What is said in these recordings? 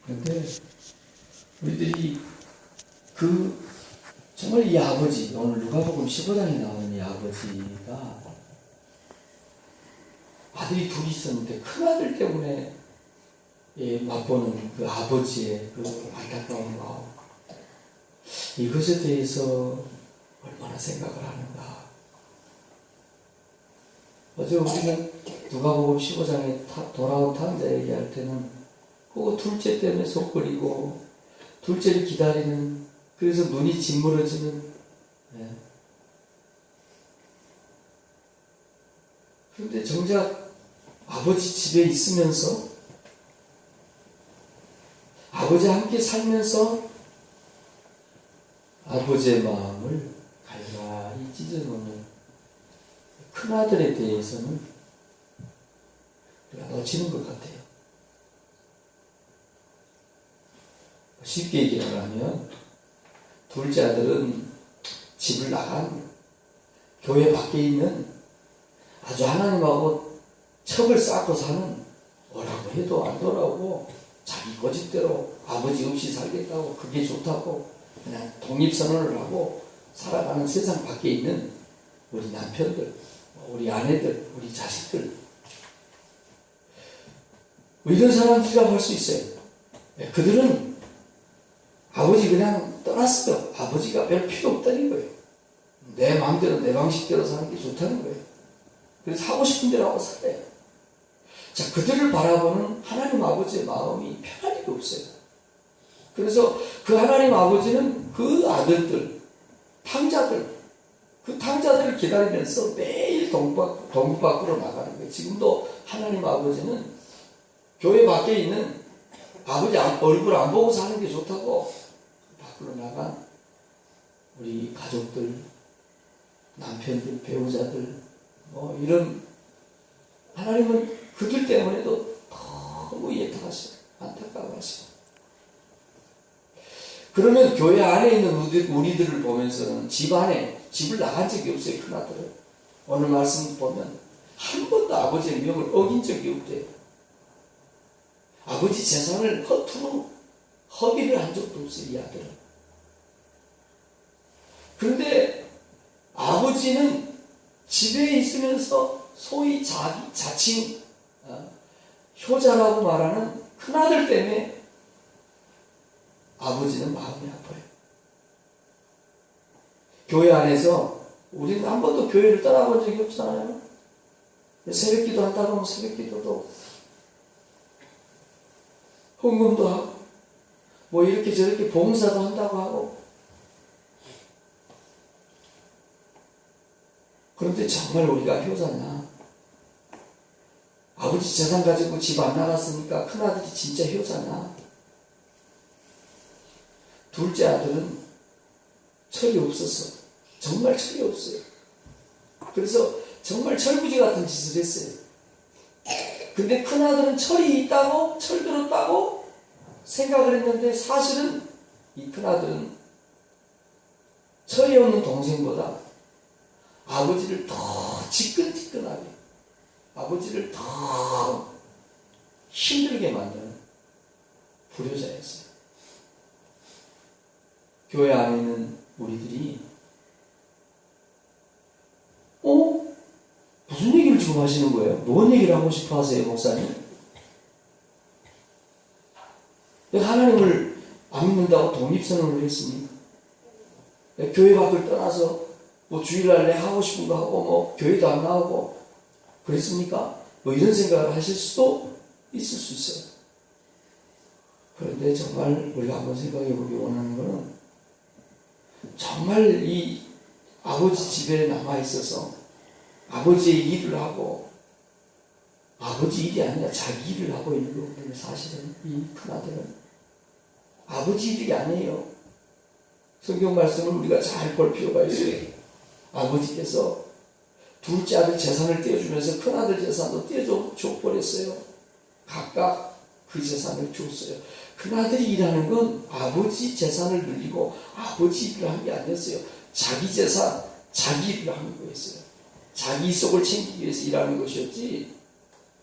그런데 우리들이 정말 이 아버지, 오늘 누가복음 15장에 나오는 이 아버지가 아들이 둘이 있었는데 큰아들 때문에 맛보는 그 아버지의 그 안타까운 마음, 이것에 대해서 얼마나 생각을 하는가. 어제 우리는 누가복음 15장에 돌아온 탕자 얘기할 때는 그 둘째 때문에 속끓이고 둘째를 기다리는, 그래서 눈이 짓무러지는. 그런데 정작 아버지 집에 있으면서 아버지와 함께 살면서 아버지의 마음을 갈라리 찢어놓는 큰아들에 대해서는 우리가 놓치는 것 같아요. 쉽게 얘기를 하면 둘째 아들은 집을 나간 교회 밖에 있는 아주 하나님하고 척을 쌓고 사는, 뭐라고 해도 안 돌아오고 자기 고집대로 아버지 없이 살겠다고, 그게 좋다고 그냥 독립선언을 하고 살아가는 세상 밖에 있는 우리 남편들, 우리 아내들, 우리 자식들, 이런 사람들이라고 할 수 있어요. 그들은 아버지 그냥 떠났어요. 아버지가 별 필요 없다는 거예요. 내 마음대로 내 방식대로 사는 게 좋다는 거예요. 그래서 하고 싶은 대로 하고 살아요. 자, 그들을 바라보는 하나님 아버지의 마음이 편할 리가 없어요. 그래서 그 하나님 아버지는 그 아들들, 탕자들, 그 탕자들을 기다리면서 매일 동부 밖으로 나가는 거예요. 지금도 하나님 아버지는 교회 밖에 있는 아버지 얼굴 안 보고 사는 게 좋다고 밖으로 나간 우리 가족들, 남편들, 배우자들, 이런, 하나님은 그들 때문에도 너무 애타하시고 안타까워하시고. 그러면 교회 안에 있는 우리들을 보면서는 집을 나간 적이 없어요. 큰아들은 오늘 말씀 보면 한 번도 아버지의 명을 어긴 적이 없대요. 아버지 재산을 허투루 허비를 한 적도 없어요, 이 아들은. 그런데 아버지는 집에 있으면서 소위 자칭 효자라고 말하는 큰아들 때문에 아버지는 마음이 아파요. 교회 안에서 우리는 한 번도 교회를 떠나본 적이 없잖아요. 새벽기도 한다고 하면 새벽기도도 헌금도 하고 이렇게 저렇게 봉사도 한다고 하고. 그런데 정말 우리가 효자냐? 아버지 재산 가지고 집 안 나갔으니까 큰아들이 진짜 효자냐? 둘째 아들은 철이 없었어. 정말 철이 없어요. 그래서 정말 철부지 같은 짓을 했어요. 근데 큰아들은 철이 있다고, 철들었다고 생각을 했는데, 사실은 이 큰아들은 철이 없는 동생보다 아버지를 더 지끈지끈하게, 아버지를 더 힘들게 만드는 불효자였어요. 교회 안에 있는 우리들이 무슨 얘기를 지금 하시는 거예요? 뭔 얘기를 하고 싶어 하세요, 목사님? 내가 하나님을 안 믿는다고 독립선언을 했습니까? 교회 밖을 떠나서 주일날 내 하고 싶은 거 하고 교회도 안 나오고 그랬습니까? 이런 생각을 하실 수도 있을 수 있어요. 그런데 정말 우리가 한번 생각해 보기 원하는 것은, 정말 이 아버지 집에 남아 있어서 아버지의 일을 하고, 아버지 일이 아니라 자기 일을 하고 있는 거거든요. 사실은 이 큰아들은 아버지 일이 아니에요. 성경 말씀을 우리가 잘 볼 필요가 있어요. 아버지께서 둘째 아들 재산을 떼어주면서 큰아들 재산도 떼어줘 버렸어요. 각각 그 재산을 줬어요. 큰아들이 일하는 건 아버지 재산을 늘리고 아버지 일을 한 게 아니었어요. 자기 재산, 자기 일을 하는 거였어요. 자기 속을 챙기기 위해서 일하는 것이었지,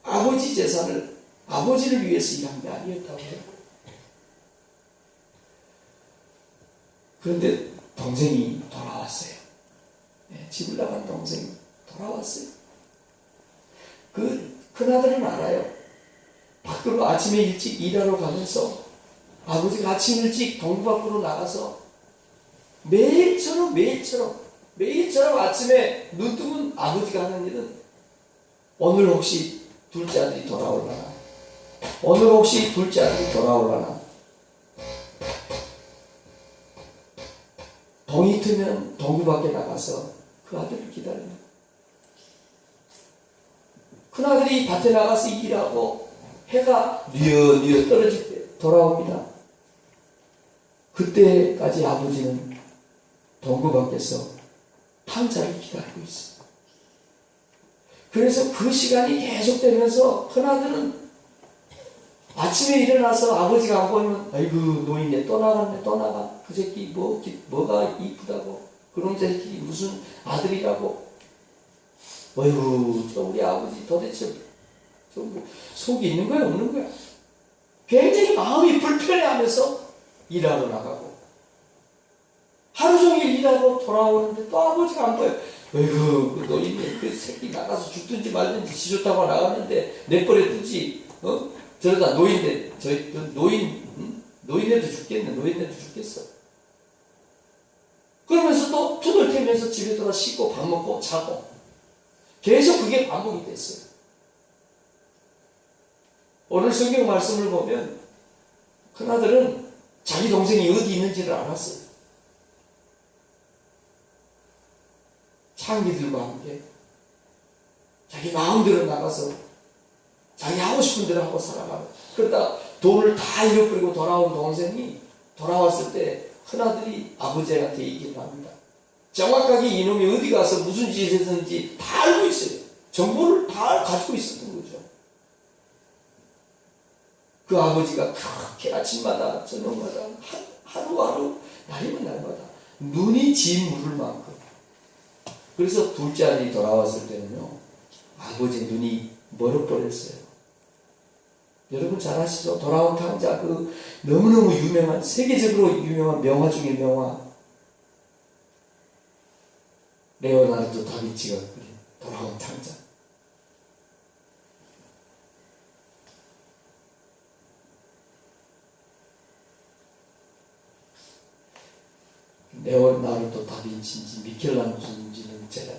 아버지 재산을, 아버지를 위해서 일한 게 아니었다고 해요. 그런데 동생이 돌아왔어요. 네, 집을 나간 동생이 돌아왔어요. 그 큰아들은 알아요. 밖으로 아침에 일찍 일하러 가면서 아버지가 아침 일찍 동부 밖으로 나가서 매일처럼 아침에 눈 뜨면 아버지가 하는 일은 오늘 혹시 둘째 아들이 돌아올라나? 오늘 혹시 둘째 아들이 돌아올라나? 동이 트면 동구 밖에 나가서 그 아들을 기다립니다. 큰아들이 밭에 나가서 일하고 해가 뉘어 떨어질 때 돌아옵니다. 그때까지 아버지는 동구 밖에서 탕자를 기다리고 있어요. 그래서 그 시간이 계속되면서 큰아들은 아침에 일어나서 아버지가 안 보이면 아이고 노인네 또 나갔네 또 나가 그 새끼 뭐가 이쁘다고 그런 새끼 무슨 아들이라고 어이구 저 우리 아버지 도대체 좀 속이 있는 거야 없는 거야 굉장히 마음이 불편해하면서 일하러 나가고 하루 종일 일하고 돌아오는데 또 아버지가 안 보여. 어이구 그 노인네 그 새끼 나가서 죽든지 말든지 지 좋다고 나갔는데 내버려 두지 저러다 노인네 노인네도 죽겠네 노인네도 죽겠어. 그러면서 또 투덜대면서 집에 들어 씻고 밥 먹고 자고 계속 그게 반복이 됐어요. 오늘 성경 말씀을 보면 큰아들은 자기 동생이 어디 있는지를 알았어요. 창기들과 함께 자기 마음대로 나가서 자기 하고 싶은 대로 하고 살아가고 그러다 돈을 다 잃어버리고 돌아온 동생이 돌아왔을 때 큰아들이 아버지한테 얘기를 합니다. 정확하게 이놈이 어디 가서 무슨 짓을 했는지 다 알고 있어요. 정보를 다 가지고 있었던 거죠. 그 아버지가 그렇게 아침마다 저녁마다 하루하루 날이면 날마다 눈이 진물을 만큼 그래서 둘째 아들이 돌아왔을 때는요 아버지 눈이 멀어버렸어요. 여러분 잘 아시죠? 돌아온 탕자 그 너무너무 유명한 세계적으로 유명한 명화 중의 명화 레오나르도 다빈치가 그린 돌아온 탕자. 레오나르도 다빈치인지 미켈란젤로인지는 제가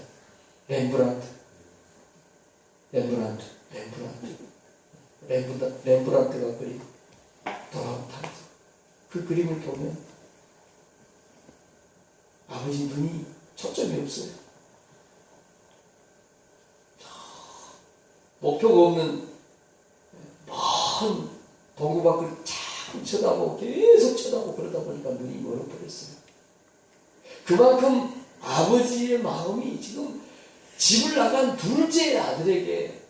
렘브란트가 그린 돌아온 탕자. 그 그림을 보면 아버지 눈이 초점이 없어요. 목표가 없는 먼 동구 밖을 자꾸 쳐다보고 계속 쳐다보고 그러다 보니까 눈이 멀어버렸어요. 그만큼 아버지의 마음이 지금 집을 나간 둘째 아들에게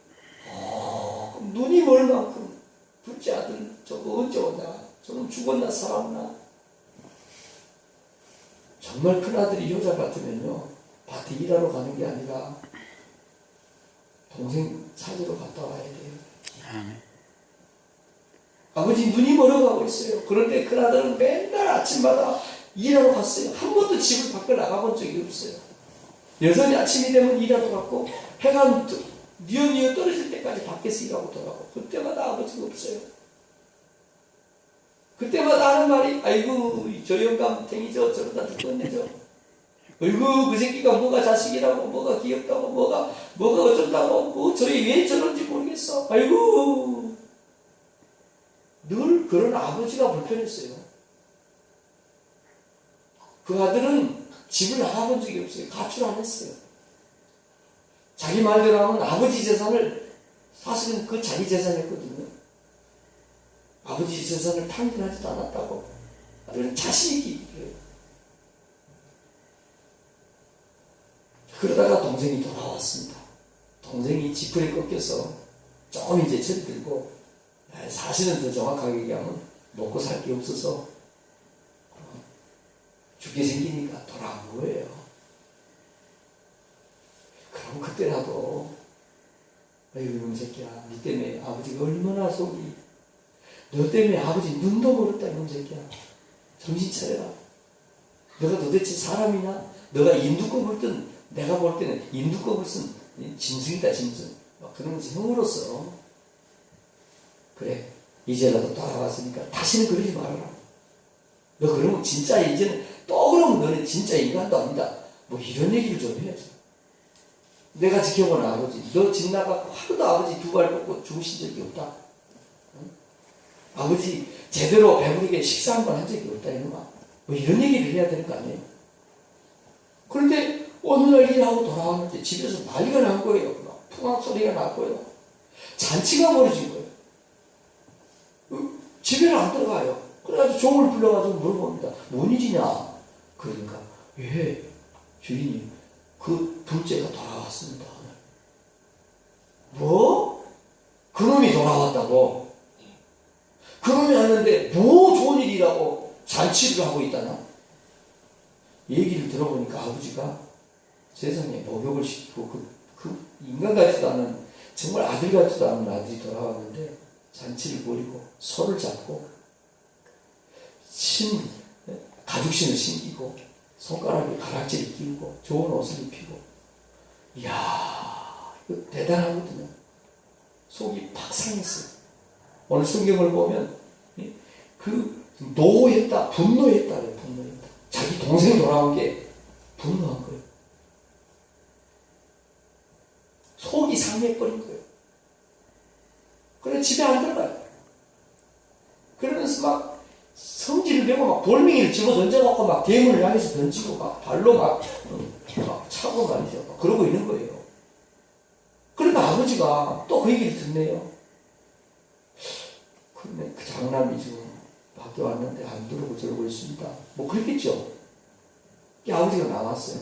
눈이 멀 만큼 둘째 아들 저거 언제 온다 저놈 죽었나 살았나. 정말 큰아들이 효자 같으면요 밭에 일하러 가는 게 아니라 동생 찾으러 갔다 와야 돼요. 아버지 눈이 멀어가고 있어요. 그런데 큰아들은 맨날 아침마다 일하러 갔어요. 한 번도 집을 밖을 나가본 적이 없어요. 여전히 아침이 되면 일하러 갔고 해가 뉘어 떨어질 때까지 밖에서 일하고 돌아가고 그때마다 아버지가 없어요. 그때마다 하는 말이 아이고 저 영감탱이 저러다 죽겠네 저. 아이고 그 새끼가 뭐가 자식이라고 뭐가 귀엽다고 뭐가 어쩐다고 뭐 저희 왜 저런지 모르겠어. 아이고 늘 그런 아버지가 불편했어요. 그 아들은 집을 나가본 적이 없어요. 가출 안 했어요. 자기 말대로 하면 아버지 재산을 사실은 그 자기 재산이었거든요. 아버지 재산을 탕진하지도 않았다고 아들은 자신있게 얘기해요. 그러다가 동생이 돌아왔습니다. 동생이 지푸에 꺾여서 조금 이제 철이 들고 사실은 더 정확하게 얘기하면 먹고 살 게 없어서 죽게 생기니까 돌아온 거예요. 그럼 그때라도 아이고 이놈 새끼야 니 때문에 아버지가 얼마나 속이 너 때문에 아버지 눈도 멀었다 이놈 새끼야 정신 차려라. 너가 도대체 사람이냐? 너가 인두껍을 든 내가 볼 때는 인두껍을 쓴 짐승이다 짐승. 막 그러면서 형으로서 그래 이제라도 돌아왔으니까 다시는 그러지 말아라. 너 그러면 진짜 이제는 또 그러면 너는 진짜 인간도 아니다. 뭐 이런 얘기를 좀 해야지. 내가 지켜본 아버지, 너 집 나가고 하루도 아버지 두 발 뻗고 주무신 적이 없다. 응? 아버지 제대로 배부르게 식사 한 번 한 적이 없다 이놈아. 뭐 이런 얘기를 해야 되는 거 아니에요? 그런데 어느 날 일하고 돌아왔는데 집에서 난리가 난 거예요. 막 풍악 소리가 났고요. 잔치가 벌어진 거예요. 집에는 안 들어가요. 그래가지고 종을 불러가지고 물어봅니다. 뭔 일이냐? 그러니까 예 주인님 그 둘째가 돌아왔습니다. 뭐? 그놈이 돌아왔다고? 그놈이 왔는데 뭐 좋은 일이라고 잔치를 하고 있다나? 얘기를 들어보니까 아버지가 세상에 목욕을 시키고 그 인간 같지도 않은 정말 아들 같지도 않은 아들이 돌아왔는데 잔치를 벌이고 손을 잡고 가죽신을 신기고 손가락에 가락지를 끼우고 좋은 옷을 입히고 이야 이거 대단하거든요. 속이 팍 상했어요. 오늘 성경을 보면 그 노했다 분노했다래요. 분노했다. 자기 동생이 돌아온 게 분노한 거예요. 속이 상해버린 거예요. 그래 집에 안 들어가요. 그러면서 막 성질을 내고 막 돌멩이를 집어 던져갖고 막 대문을 향해서 던지고 막 발로 막 차고 말이죠. 막 그러고 있는 거예요. 그러니까 아버지가 또 그 얘기를 듣네요. 그런데 그 장남이 지금 밖에 왔는데 안 들어오고 저러고 있습니다. 뭐 그랬겠죠. 이 아버지가 나왔어요.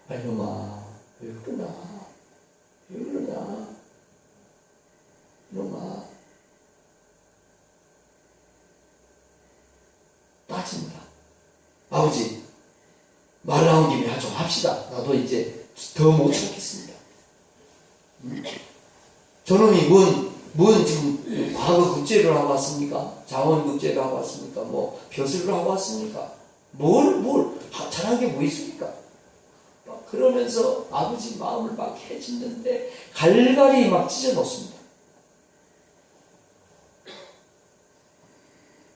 아니 놈아 왜 그러냐 왜 그러냐 놈아 따집니다. 아버지 말 나온 김에 좀 합시다. 나도 이제 더 못 참겠습니다. 저놈이 뭔 지금 과거 급제를 하고 왔습니까? 자원 급제를 하고 왔습니까? 뭐 벼슬을 하고 왔습니까? 뭘 잘한 게 뭐 있습니까? 막 그러면서 아버지 마음을 막 해짓는데 갈갈이 막 찢어 놓습니다.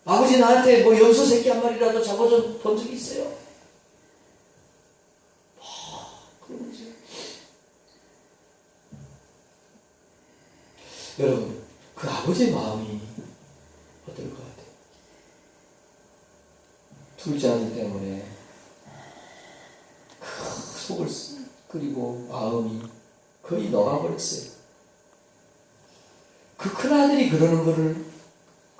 아버지 나한테 뭐 염소 새끼 한 마리라도 잡아줘 본 적이 있어요? 그러면서 여러분 그 아버지의 마음이 어떨 것 같아요? 둘째 아들 때문에 속을 끓이고 마음이 거의 녹아버렸어요. 그 큰아들이 그러는 거를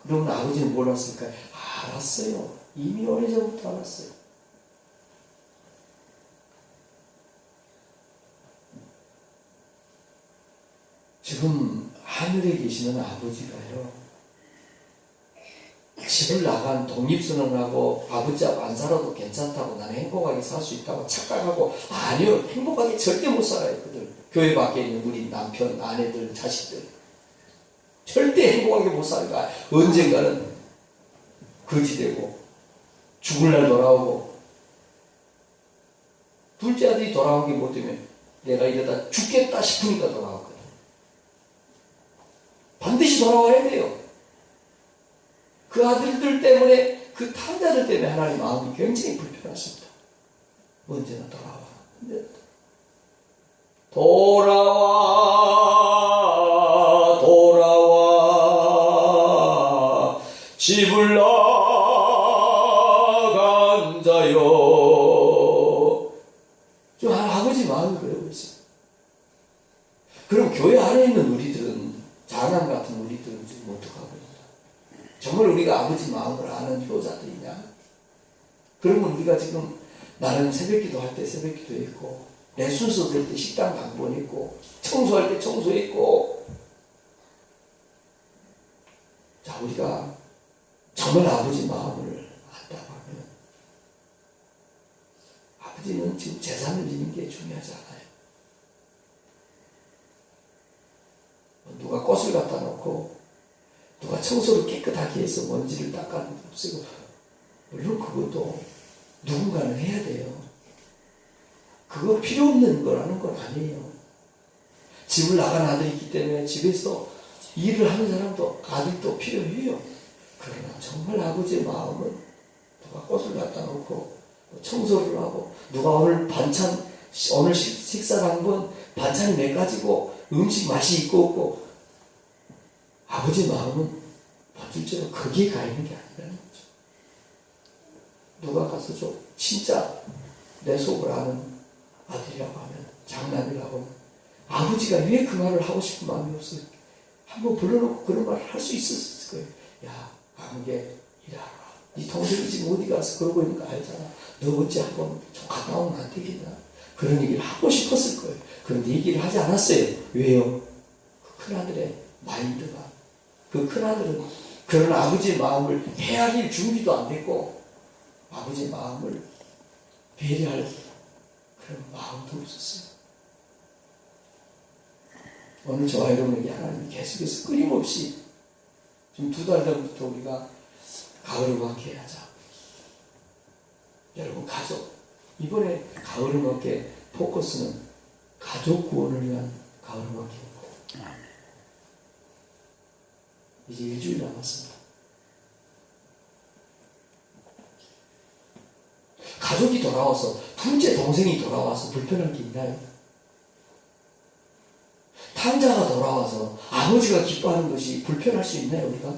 그러면 아버지는 몰랐을까요? 알았어요. 이미 오래전부터 알았어요. 지금 하늘에 계시는 아버지가요. 집을 나간 독립선언하고 아버지하고 안 살아도 괜찮다고 나는 행복하게 살 수 있다고 착각하고 아니요. 행복하게 절대 못 살아요. 그들 교회 밖에 있는 우리 남편, 아내들, 자식들 절대 행복하게 못 살까. 언젠가는 거지되고 죽을 날 돌아오고 둘째 아들이 돌아온 게 뭐 때문에 내가 이러다 죽겠다 싶으니까 돌아왔거든. 반드시 돌아와야 돼요. 그 아들들 때문에 그 탕자들 때문에 하나님 마음이 굉장히 불편하십니다. 언제나 돌아와. 돌아와 집을 나간 자요. 좀 아버지 마음이 그러고 있어요. 그럼 교회 안에 있는 우리들은 장남 같은 우리들은 지금 어떡하고 있냐? 정말 우리가 아버지 마음을 아는 효자들이냐? 그러면 우리가 지금 나는 새벽기도 할 때 새벽기도 했고 내 순서 될 때 식당 방문했고 청소할 때 청소했고 자 우리가 정말 아버지 마음을 안다고 하면 아버지는 지금 재산을 지는 게 중요하지 않아요. 누가 꽃을 갖다 놓고 누가 청소를 깨끗하게 해서 먼지를 닦아 없애고 물론 그것도 누군가는 해야 돼요. 그거 필요 없는 거라는 건 아니에요. 집을 나간 아들이 있기 때문에 집에서 일을 하는 사람도 아들도 필요해요. 그러나 정말 아버지의 마음은 누가 꽃을 갖다 놓고 청소를 하고 누가 오늘 반찬 오늘 식사를 한 건 반찬이 몇 가지고 음식 맛이 있고 없고 아버지의 마음은 본질적으로 거기에 가 있는 게 아니라는 거죠. 누가 가서 좀 진짜 내 속을 아는 아들이라고 하면 장남이라고 하면 아버지가 왜 그 말을 하고 싶은 마음이 없어요? 한번 불러놓고 그런 말을 할 수 있었을 거예요. 야, 감옥에 일하라. 네 동생이 지금 어디 가서 그러고 있는 거 알잖아. 너 어째 한번 좀 갔다 오면 안 되겠나? 그런 얘기를 하고 싶었을 거예요. 그런데 얘기를 하지 않았어요. 왜요? 그 큰아들의 마인드가. 그 큰아들은 그런 아버지의 마음을 헤아릴 준비도 안 됐고 아버지의 마음을 배려할 그런 마음도 없었어요. 오늘 저와 여러분에게 하나님이 계속해서 끊임없이 지금 2달 전부터 우리가 가을음악회 하자. 여러분 가족 이번에 가을음악회 포커스는 가족 구원을 위한 가을음악회입니다. 이제 일주일 남았습니다. 가족이 돌아와서 둘째 동생이 돌아와서 불편한 게 있나요? 탕자가 돌아와서 아버지가 기뻐하는 것이 불편할 수 있나요, 우리가?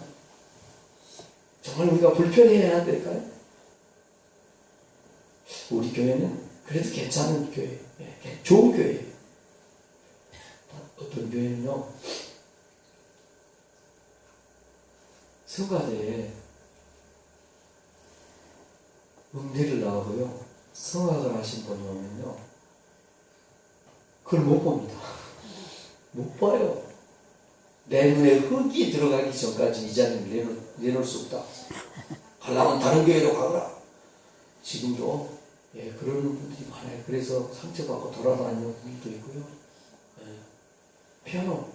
정말 우리가 불편해야 될까요? 우리 교회는 그래도 괜찮은 교회, 좋은 교회예요. 어떤 교회는요, 성가대에 음대를 나오고요, 성악을 하신 분이 오면요, 그걸 못 봅니다. 못 봐요. 내 눈에 흙이 들어가기 전까지 이 자리를 내놓을 수 없다. 가려면 다른 교회로 가거라. 지금도 그런 분들이 많아요. 그래서 상처받고 돌아다니는 분들도 있고요. 피아노.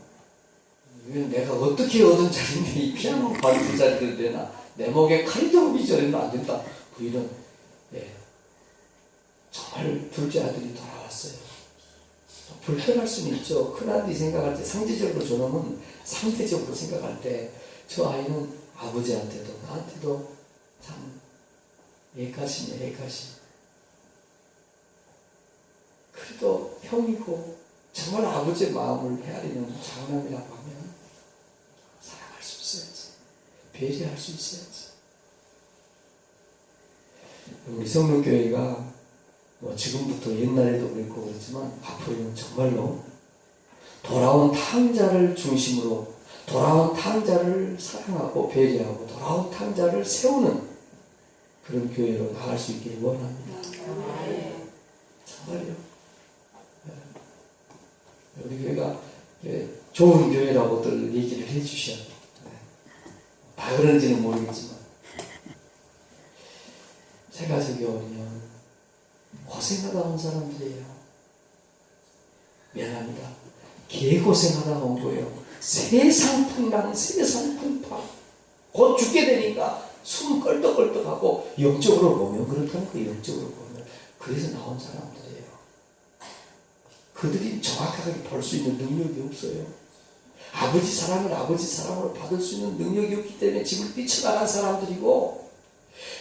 이건 내가 어떻게 얻은 자리인데 이 피아노 받은 자리들 되나. 내 목에 칼이 들어오기 전에는 안 된다. 부인은 정말 둘째 아들이 돌아왔어요. 불편할 수는 있죠. 큰아들이 생각할 때 상대적으로 저놈은 상대적으로 생각할 때 저 아이는 아버지한테도 나한테도 참 애가심이야 애가심. 그래도 형이고 정말 아버지의 마음을 헤아리는 장남이라고 하면 사랑할 수 있어야지. 배려할 수 있어야지. 우리 성령교회가 지금부터 옛날에도 그랬고 그렇지만 앞으로는 정말로 돌아온 탕자를 중심으로 돌아온 탕자를 사랑하고 배려하고 돌아온 탕자를 세우는 그런 교회로 나갈 수 있기를 원합니다. 정말요. 우리 교회가 좋은 교회라고들 얘기를 해주셔. 다 그런지는 모르겠지만 제가 저기 오면 고생하다 온 사람들이에요. 미안합니다. 개고생하다 온 거예요. 세상 풍랑, 세상 풍파. 곧 죽게 되니까 숨 껄떡껄떡하고 영적으로 보면 그렇다는 거예요. 영적으로 보면. 그래서 나온 사람들이에요. 그들이 정확하게 볼 수 있는 능력이 없어요. 아버지 사랑을 아버지 사랑으로 받을 수 있는 능력이 없기 때문에 집을 뛰쳐나간 사람들이고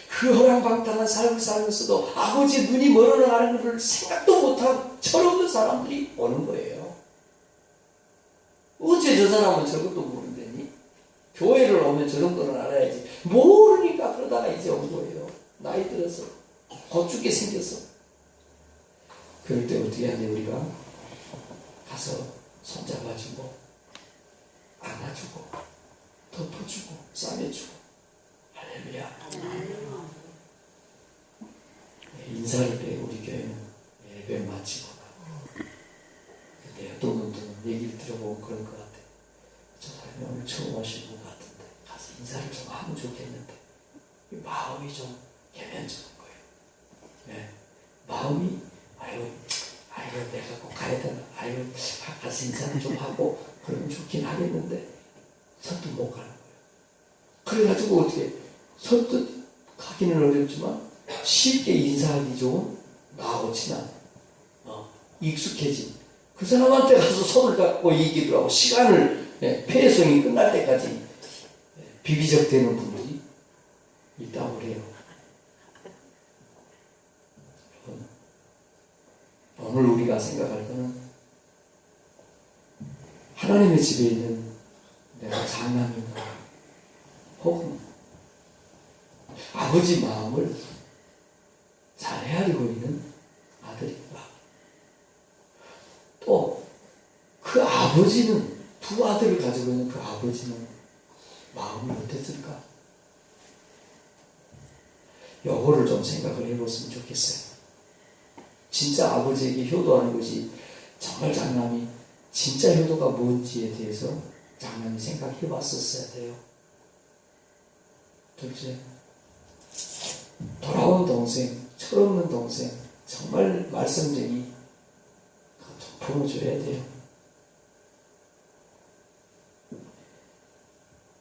그 허랑방탕한 삶을 살면서도 아버지의 눈이 멀어나가는 것을 생각도 못한 철없는 사람들이 오는 거예요. 어째 저 사람은 저것도 모른다니? 교회를 오면 저 정도는 알아야지. 모르니까 그러다가 이제 온 거예요. 나이 들어서 곧 죽게 생겨서. 그럴 때 어떻게 해야 돼 우리가? 가서 손잡아주고 안아주고 덮어주고 싸매주고. 할렐루야. 인사할 때 우리 교회는 예배를 마치고 근데 어떤 분들은 얘기를 들어보고 그런 것 같아. 저 사람이 오늘 처음 오신 것 같은데 가서 인사를 좀 하면 좋겠는데 마음이 좀 개면적인 거예요. 마음이 아유 내가 꼭 가야 되나 가서 인사를 좀 하고 그러면 좋긴 하겠는데 선뜻 못 가는 거예요. 그래가지고 어떻게 선뜻 가기는 어렵지만 쉽게 인사하기 좋은 나하고 친한 익숙해진 그 사람한테 가서 손을 잡고 얘기를 하고 시간을 폐해성이 끝날 때까지 비비적대는 분들이 있다고 그래요. 오늘 우리가 생각할 거는 하나님의 집에 있는 내가 장남인가 혹은 아버지 마음을 잘 헤아리고 있는 아들인가, 또 그 아버지는, 두 아들을 가지고 있는 그 아버지는 마음이 어땠을까? 요거를 좀 생각을 해봤으면 좋겠어요. 진짜 아버지에게 효도하는 것이 정말 장남이 진짜 효도가 뭔지에 대해서 장남이 생각해 봤었어야 돼요. 둘째, 돌아온 동생, 철없는 동생, 정말 말썽쟁이 좀 풀어줘야 돼요.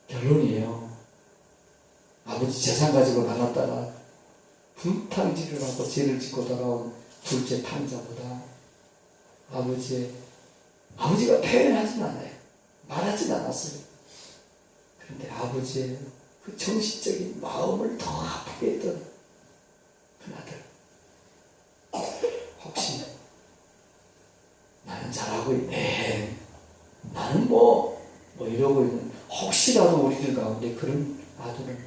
결론이에요. 아버지 재산 가지고 나갔다가 분탕질을 하고 죄를 짓고 돌아온 둘째 탕자보다 아버지가 표현하진 않아요. 말하진 않았어요. 그런데 아버지의 그 정신적인 마음을 더 아프게 했던 그 아들. 혹시 나는 잘하고 있네, 나는 뭐 이러고 있는, 혹시라도 우리들 가운데 그런 아들은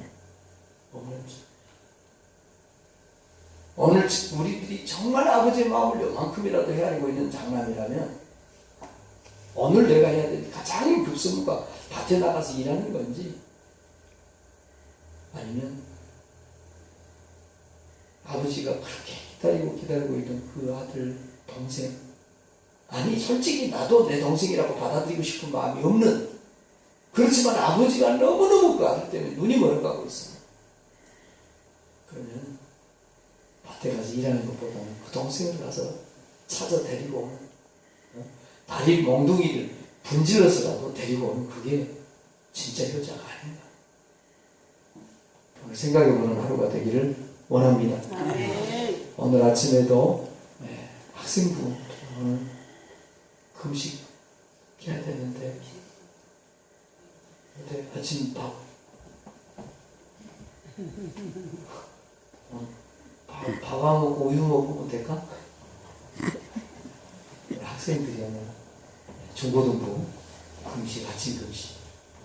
없는지. 오늘 우리들이 정말 아버지의 마음을 요만큼이라도 헤아리고 있는 장남이라면 오늘 내가 해야 될 가장 급선무가 밭에 나가서 일하는 건지, 아니면 아버지가 그렇게 기다리고 있는 그 아들, 동생, 아니 솔직히 나도 내 동생이라고 받아들이고 싶은 마음이 없는, 그렇지만 아버지가 너무너무 그 아들 때문에 눈이 멀어가고 있어요. 그러면 밭에 가서 일하는 것보다는 그 동생을 가서 찾아 데리고 오는, 다리 몽둥이를 분질러서라도 데리고 오는, 그게 진짜 효자가 아닌가. 오늘 생각해보는 하루가 되기를 원합니다. 오늘 아침에도 학생부 오늘 금식 해야 되는데, 근데 아침 밥하고 우유 먹으면 될까? 학생들이 오늘 중고등부 금식, 아침 금식,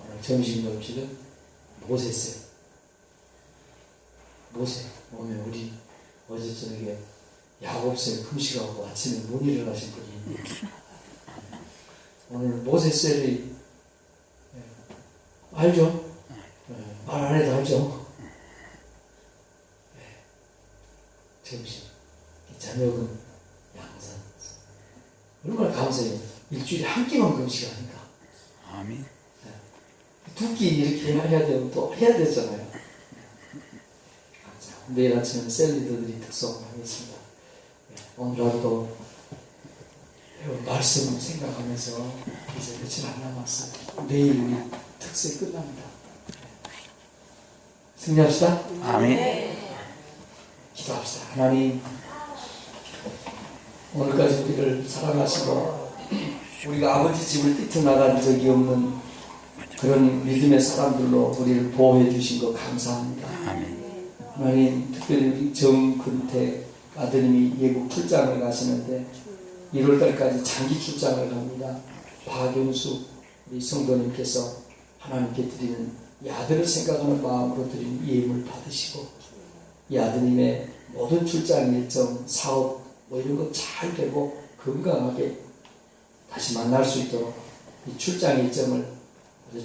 오늘 점심 금식은 모세어요. 모세. 오늘 우리 어제 저녁에 야곱새 금식하고 아침에 못 일어나신 분이 오늘 모세어를 알죠? 말 안 해도 알죠? 점심, 저녁은 양산. 얼마나 감사해요. 일주일에 한 끼만 금식 하니까. 아멘. 두 끼 이렇게 해야 되면 또 해야 되잖아요. 내일 아침에는 샐러드들이 특송을 하겠습니다. 오늘 하루도 말씀을 생각하면서 이제 며칠 안 남았어요. 내일 우리 특세 끝납니다. 승리합시다. 아멘. 기도합시다. 하나님, 오늘까지 우리를 사랑하시고 우리가 아버지 집을 뛰쳐나간 적이 없는 그런 믿음의 사람들로 우리를 보호해 주신 것 감사합니다. 아멘. 하나님, 특별히 우리 정근태 아드님이 외국 출장을 가시는데 1월달까지 장기 출장을 갑니다. 박윤수 우리 성도님께서 하나님께 드리는 이 아들을 생각하는 마음으로 드리는 예물 받으시고, 이 아드님의 모든 출장 일정, 사업 이런 거 잘 되고 건강하게 다시 만날 수 있도록 이 출장 일정을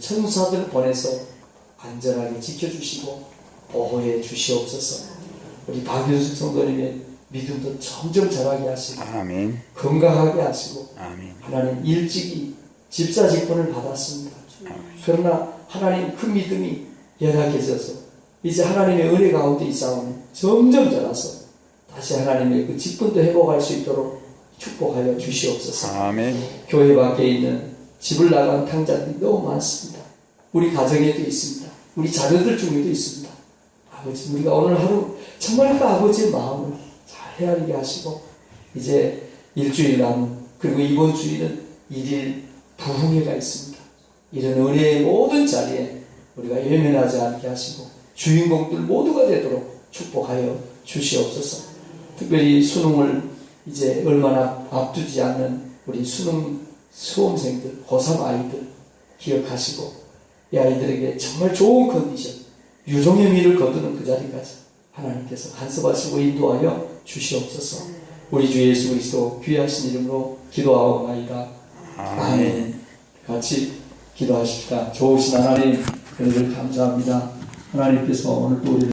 천사들 보내서 안전하게 지켜주시고 보호해 주시옵소서. 우리 박윤숙 성도님의 믿음도 점점 자라게 하시고 아멘. 건강하게 하시고, 아멘. 하나님 일찍이 집사 직분을 받았습니다. 그러나 하나님 그 믿음이 연약해져서 이제 하나님의 은혜 가운데 있사오니 점점 자라서 다시 하나님의 그 직분도 회복할 수 있도록 축복하여 주시옵소서. 아멘. 교회 밖에 있는 집을 나간 탕자들이 너무 많습니다. 우리 가정에도 있습니다. 우리 자녀들 중에도 있습니다. 아버지, 우리가 오늘 하루 정말 그 아버지의 마음을 잘 헤아리게 하시고, 이제 일주일 남은, 그리고 이번 주일은 1일 부흥회가 있습니다. 이런 은혜의 모든 자리에 우리가 예민하지 않게 하시고 주인공들 모두가 되도록 축복하여 주시옵소서. 특별히 수능을 이제 얼마나 앞두지 않는 우리 수능 수험생들, 고3 아이들 기억하시고 이 아이들에게 정말 좋은 컨디션, 유종의 미를 거두는 그 자리까지 하나님께서 간섭하시고 인도하여 주시옵소서. 우리 주 예수 그리스도 귀하신 이름으로 기도하옵나이다. 아멘. 같이 기도하십시다. 좋으신 하나님, 은혜를 감사합니다. 하나님께서 오늘 또 우리를